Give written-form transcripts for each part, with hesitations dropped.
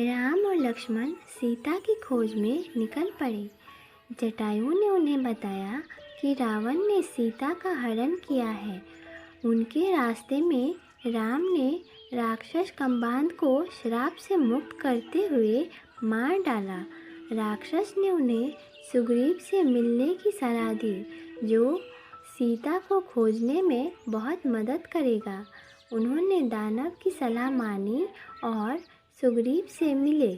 राम और लक्ष्मण सीता की खोज में निकल पड़े। जटायु ने उन्हें बताया कि रावण ने सीता का हरण किया है। उनके रास्ते में राम ने राक्षस कंबांध को श्राप से मुक्त करते हुए मार डाला। राक्षस ने उन्हें सुग्रीव से मिलने की सलाह दी, जो सीता को खोजने में बहुत मदद करेगा। उन्होंने दानव की सलाह मानी और सुग्रीव से मिले।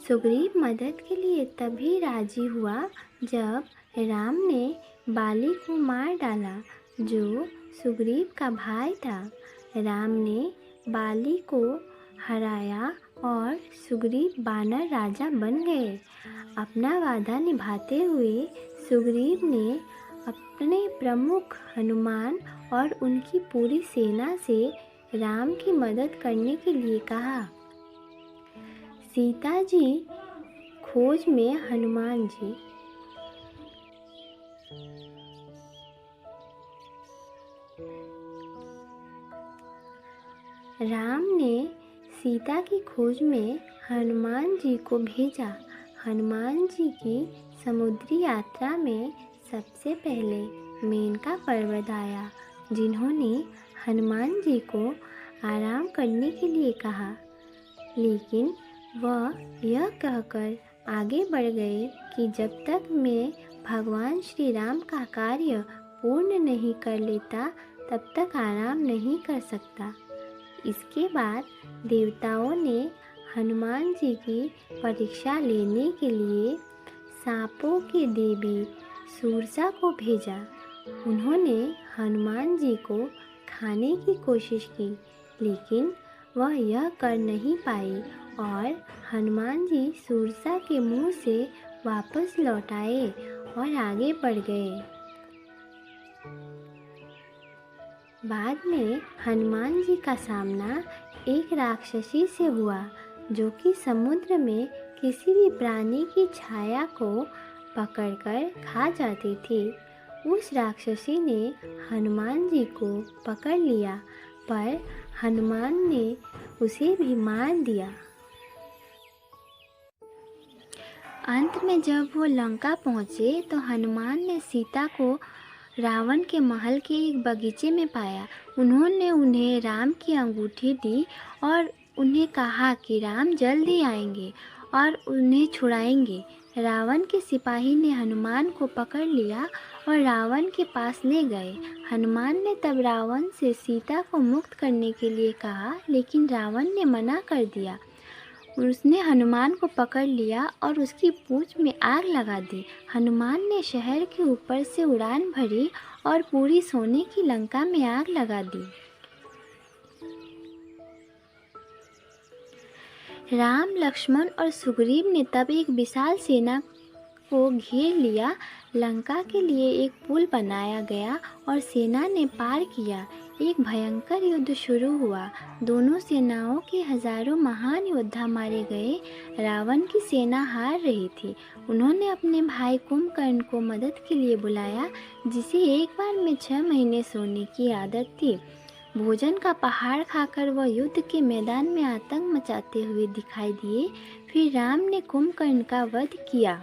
सुग्रीव मदद के लिए तभी राजी हुआ जब राम ने बाली को मार डाला, जो सुग्रीव का भाई था। राम ने बाली को हराया और सुग्रीव वानर राजा बन गए। अपना वादा निभाते हुए सुग्रीव ने अपने प्रमुख हनुमान और उनकी पूरी सेना से राम की मदद करने के लिए कहा। सीता जी खोज में हनुमान जी। राम ने सीता की खोज में हनुमान जी को भेजा। हनुमान जी की समुद्री यात्रा में सबसे पहले मेनका पर्वत आया, जिन्होंने हनुमान जी को आराम करने के लिए कहा, लेकिन वह यह कहकर आगे बढ़ गए कि जब तक मैं भगवान श्री राम का कार्य पूर्ण नहीं कर लेता तब तक आराम नहीं कर सकता। इसके बाद देवताओं ने हनुमान जी की परीक्षा लेने के लिए सांपों की देवी सूरसा को भेजा। उन्होंने हनुमान जी को खाने की कोशिश की, लेकिन वह यह कर नहीं पाई और हनुमान जी सूरसा के मुंह से वापस लौट आए और आगे बढ़ गए। बाद में हनुमान जी का सामना एक राक्षसी से हुआ, जो कि समुद्र में किसी भी प्राणी की छाया को पकड़कर खा जाती थी। उस राक्षसी ने हनुमान जी को पकड़ लिया, पर हनुमान ने उसे भी मार दिया। अंत में जब वो लंका पहुँचे तो हनुमान ने सीता को रावण के महल के एक बगीचे में पाया। उन्होंने उन्हें राम की अंगूठी दी और उन्हें कहा कि राम जल्द ही आएंगे और उन्हें छुड़ाएंगे। रावण के सिपाही ने हनुमान को पकड़ लिया और रावण के पास ले गए। हनुमान ने तब रावण से सीता को मुक्त करने के लिए कहा, लेकिन रावण ने मना कर दिया। उसने हनुमान को पकड़ लिया और उसकी पूंछ में आग लगा दी। हनुमान ने शहर के ऊपर से उड़ान भरी और पूरी सोने की लंका में आग लगा दी। राम, लक्ष्मण और सुग्रीव ने तब एक विशाल सेना को घेर लिया। लंका के लिए एक पुल बनाया गया और सेना ने पार किया। एक भयंकर युद्ध शुरू हुआ। दोनों सेनाओं के हजारों महान योद्धा मारे गए। रावण की सेना हार रही थी। उन्होंने अपने भाई कुंभकर्ण को मदद के लिए बुलाया, जिसे एक बार में 6 महीने सोने की आदत थी। भोजन का पहाड़ खाकर वह युद्ध के मैदान में आतंक मचाते हुए दिखाई दिए। फिर राम ने कुंभकर्ण का वध किया।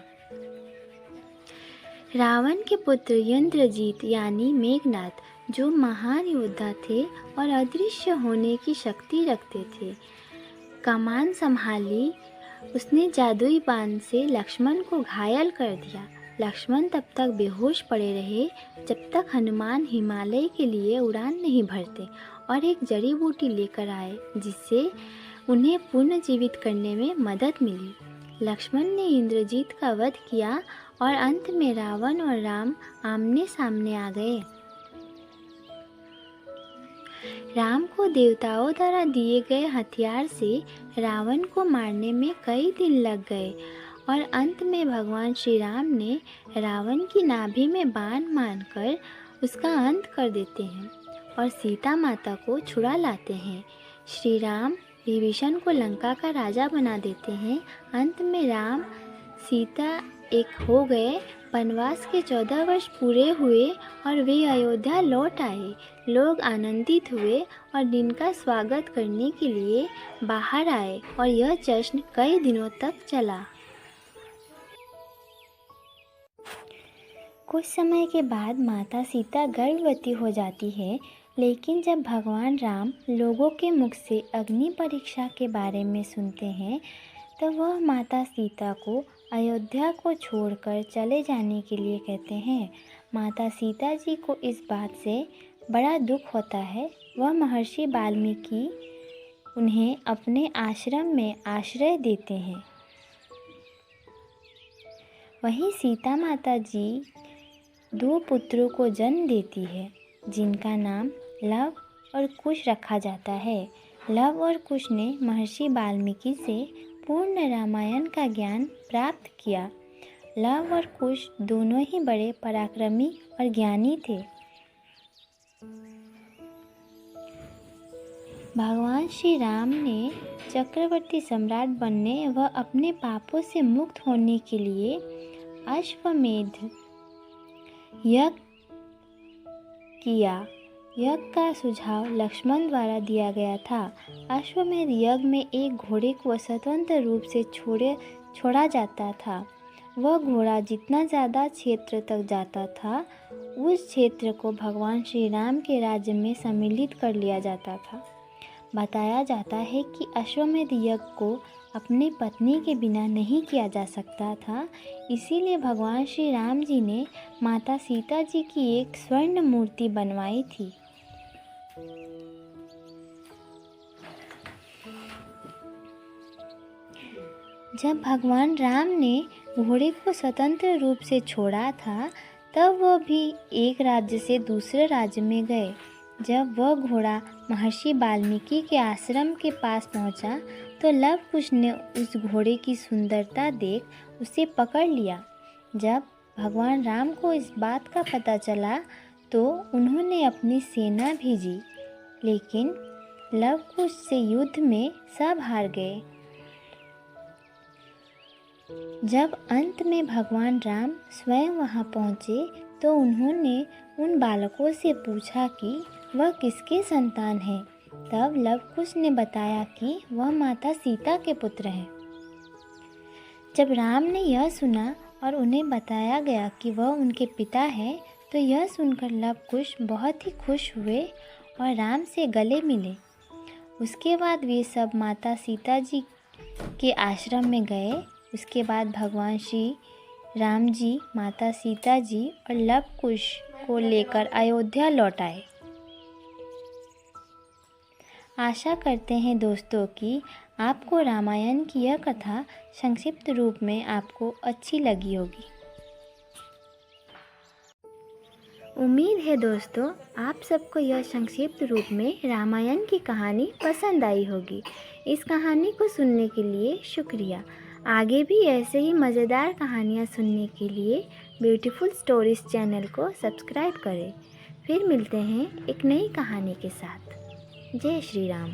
रावण के पुत्र इंद्रजीत यानी मेघनाद, जो महान योद्धा थे और अदृश्य होने की शक्ति रखते थे, कमान संभाली। उसने जादुई बाण से लक्ष्मण को घायल कर दिया। लक्ष्मण तब तक बेहोश पड़े रहे जब तक हनुमान हिमालय के लिए उड़ान नहीं भरते और एक जड़ी बूटी लेकर आए, जिससे उन्हें पुनर्जीवित करने में मदद मिली। लक्ष्मण ने इंद्रजीत का वध किया और अंत में रावण और राम आमने सामने आ गए। राम को देवताओं द्वारा दिए गए हथियार से रावण को मारने में कई दिन लग गए और अंत में भगवान श्री राम ने रावण की नाभि में बाण मारकर उसका अंत कर देते हैं और सीता माता को छुड़ा लाते हैं। श्री राम विभीषण को लंका का राजा बना देते हैं। अंत में राम, सीता एक हो गए। वनवास के 14 वर्ष पूरे हुए और वे अयोध्या लौट आए। लोग आनंदित हुए और दिन का स्वागत करने के लिए बाहर आए और यह जश्न कई दिनों तक चला। कुछ समय के बाद माता सीता गर्भवती हो जाती है, लेकिन जब भगवान राम लोगों के मुख से अग्नि परीक्षा के बारे में सुनते हैं, तो वह माता सीता को अयोध्या को छोड़कर चले जाने के लिए कहते हैं। माता सीता जी को इस बात से बड़ा दुख होता है। वह महर्षि वाल्मीकि उन्हें अपने आश्रम में आश्रय देते हैं। वहीं सीता माता जी 2 पुत्रों को जन्म देती है, जिनका नाम लव और कुश रखा जाता है। लव और कुश ने महर्षि वाल्मीकि से पूर्ण रामायण का ज्ञान प्राप्त किया। लव और कुश दोनों ही बड़े पराक्रमी और ज्ञानी थे। भगवान श्री राम ने चक्रवर्ती सम्राट बनने व अपने पापों से मुक्त होने के लिए अश्वमेध यज्ञ किया। यज्ञ का सुझाव लक्ष्मण द्वारा दिया गया था। अश्वमेध यज्ञ में एक घोड़े को स्वतंत्र रूप से छोड़ा जाता था। वह घोड़ा जितना ज़्यादा क्षेत्र तक जाता था, उस क्षेत्र को भगवान श्री राम के राज्य में सम्मिलित कर लिया जाता था। बताया जाता है कि अश्वमेध यज्ञ को अपनी पत्नी के बिना नहीं किया जा सकता था, इसीलिए भगवान श्री राम जी ने माता सीता जी की एक स्वर्ण मूर्ति बनवाई थी। जब भगवान राम ने घोड़े को स्वतंत्र रूप से छोड़ा था, तब वह भी एक राज्य से दूसरे राज्य में गए। जब वह घोड़ा महर्षि वाल्मीकि के आश्रम के पास पहुंचा, तो लव कुश ने उस घोड़े की सुंदरता देख उसे पकड़ लिया। जब भगवान राम को इस बात का पता चला, तो उन्होंने अपनी सेना भेजी, लेकिन लव कुश से युद्ध में सब हार गए। जब अंत में भगवान राम स्वयं वहां पहुंचे, तो उन्होंने उन बालकों से पूछा कि वह किसके संतान हैं। तब लव कुश ने बताया कि वह माता सीता के पुत्र हैं। जब राम ने यह सुना और उन्हें बताया गया कि वह उनके पिता हैं, तो यह सुनकर लव कुश बहुत ही खुश हुए और राम से गले मिले। उसके बाद वे सब माता सीता जी के आश्रम में गए। उसके बाद भगवान श्री राम जी, माता सीता जी और लव कुश को लेकर अयोध्या लौट आए। आशा करते हैं दोस्तों कि आपको रामायण की यह कथा संक्षिप्त रूप में आपको अच्छी लगी होगी। उम्मीद है दोस्तों आप सबको यह संक्षिप्त रूप में रामायण की कहानी पसंद आई होगी। इस कहानी को सुनने के लिए शुक्रिया। आगे भी ऐसे ही मज़ेदार कहानियाँ सुनने के लिए ब्यूटीफुल स्टोरीज चैनल को सब्सक्राइब करें। फिर मिलते हैं एक नई कहानी के साथ। जय श्री राम।